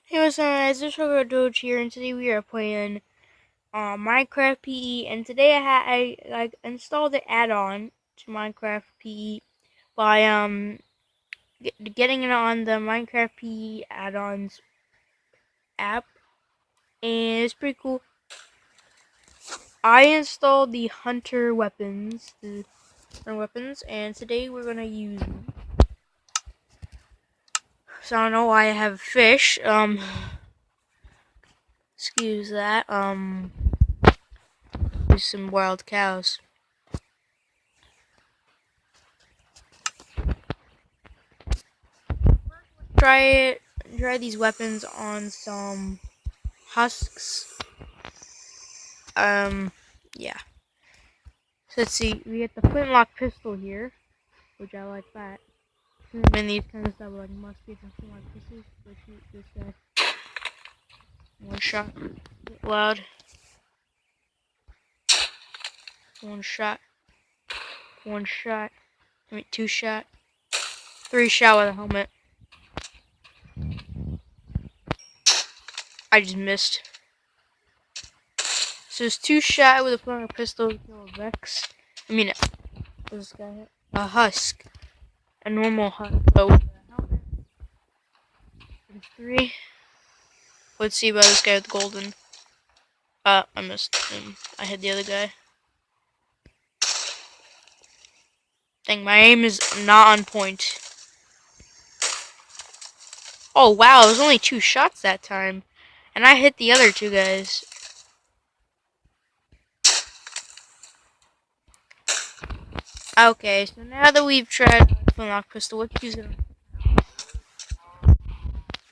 Hey, what's up, guys? This is Sugar Doge here, and today we are playing Minecraft PE. And today I installed the add-on to Minecraft PE by getting it on the Minecraft PE add-ons app, and it's pretty cool. I installed the hunter weapons, and today we're gonna use them. So I don't know why I have fish. Excuse that. There's some wild cows. Try these weapons on some husks. Yeah. So let's see. We get the Flintlock pistol here, which I like that. And these kind of stuff like must be some Flintlock pistols. Let's shoot this guy. One shot. Get loud. One shot. One shot. I mean, two shot. Three shot with a helmet. I just missed. So it's two shot with a Flintlock pistol to kill a Vex. I mean, what's this guy hit? A husk. A normal husk. But with a helmet. And three. Let's see about this guy with golden. I missed him. I hit the other guy. Dang, my aim is not on point. Oh wow, it was only two shots that time. And I hit the other two guys. Okay, so now that we've tried Flintlock pistol, let's use it.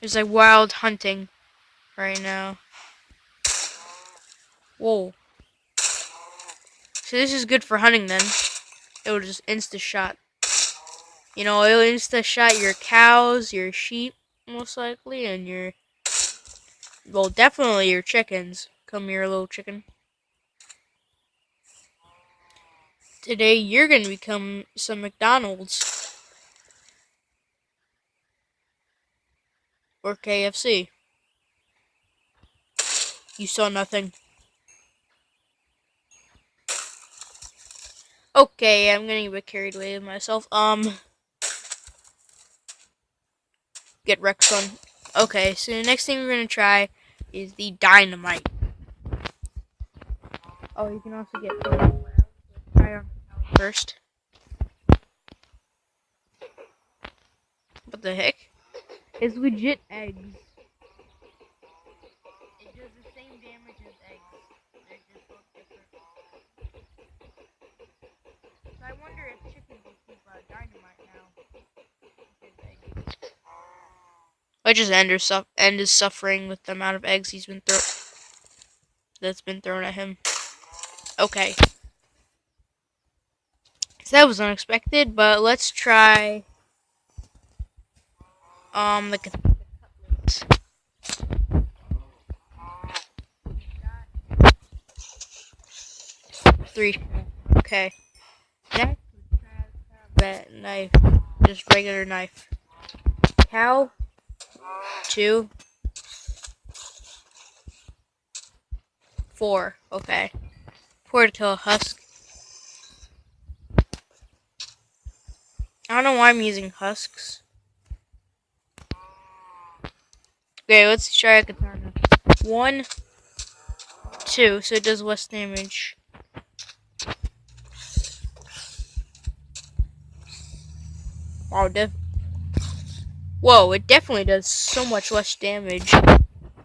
There's like wild hunting right now. Whoa. So this is good for hunting then. It'll just insta-shot. You know, it'll insta-shot your cows, your sheep, most likely, and well, definitely your chickens. Come here, little chicken. Today you're gonna become some McDonald's. Or KFC. You saw nothing. Okay, I'm getting a bit carried away with myself. Get Rex on. Okay, so the next thing we're gonna try is the dynamite. Oh, you can also get try on first. What the heck? It's legit eggs. It does the same damage as eggs. They're just both different. So I wonder if chickens will keep dynamite now. I just end his suffering with the amount of eggs that's been thrown at him. Okay. So that was unexpected, but let's try the cutlets. Three. Okay. Next, we try that knife. Just regular knife. Cow. 2. 4. Okay. 4 to kill a husk. I don't know why I'm using husks. Okay, let's try a katana. 1, 2, so it does less damage. Wow, whoa, it definitely does so much less damage.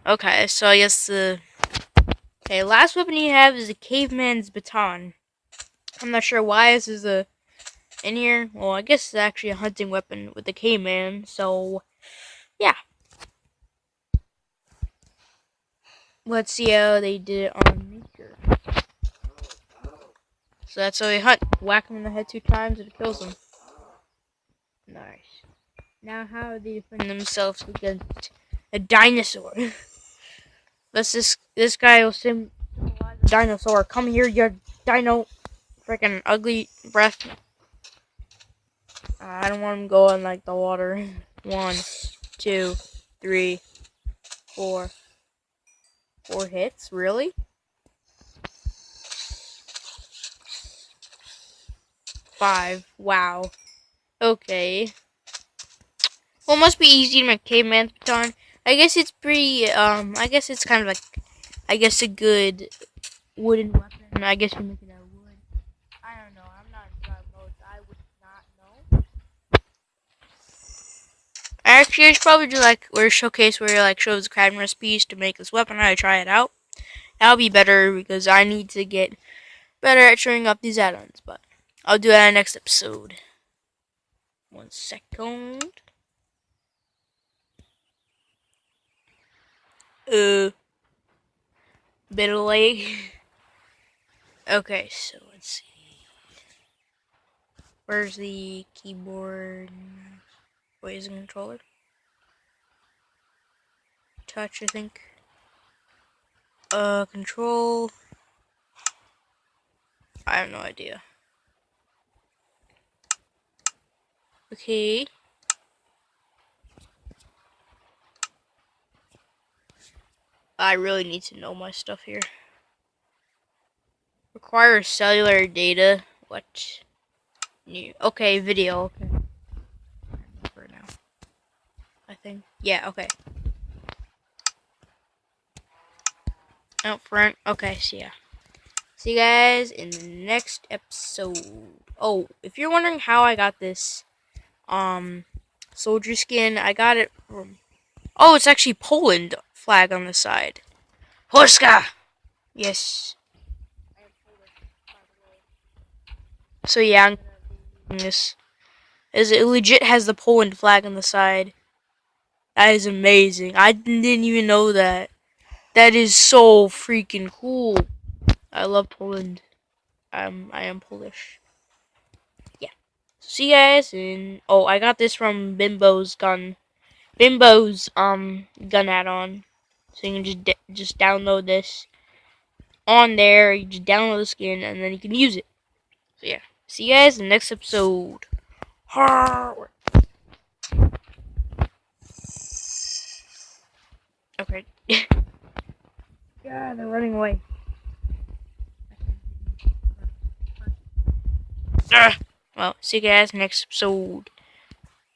Okay, so I guess okay, last weapon you have is a caveman's baton. I'm not sure why this is in here. Well, I guess it's actually a hunting weapon with the caveman, so yeah. Let's see how they did it on nature. So that's how they hunt. Whack him in the head 2 times and it kills him. Nice. Now how do they defend themselves against a dinosaur? This guy will symbolize a dinosaur. Come here, you dino. Freaking ugly breath. I don't want him going like the water. 1, 2, 3. 4. 4 hits? Really? 5. Wow. Okay. Well, it must be easy to make caveman's baton. I guess it's pretty, I guess it's kind of like, I guess a good wooden weapon. I guess you make it out of wood. I don't know. I'm not in survival mode, so I would not know. Actually, I should probably do like where a showcase where like shows the crafting recipes to make this weapon. I try it out. That'll be better because I need to get better at showing up these add-ons. But I'll do that in the next episode. 1 second. Bit of lag. Okay, so let's see. Where's the keyboard? Wait, is it a controller? Touch, I think. Control. I have no idea. Okay. I really need to know my stuff here. Requires cellular data. What? New. Okay, video. Okay. For now. I think. Yeah, okay. Out front. Okay, so yeah. See you guys in the next episode. Oh, if you're wondering how I got this, soldier skin, I got it from... Oh, it's actually Poland flag on the side. Polska! Yes. So yeah, I'm gonna this. As it legit has the Poland flag on the side. That is amazing. I didn't even know that. That is so freaking cool. I love Poland. I am Polish. Yeah. See you guys in... Oh, I got this from Bimbo's gun. Bimbo's gun add-on. So you can just download this on there. You just download the skin and then you can use it. So yeah. See you guys in the next episode. Okay. Yeah, they're running away. Well, see you guys next episode.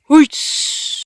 Peace.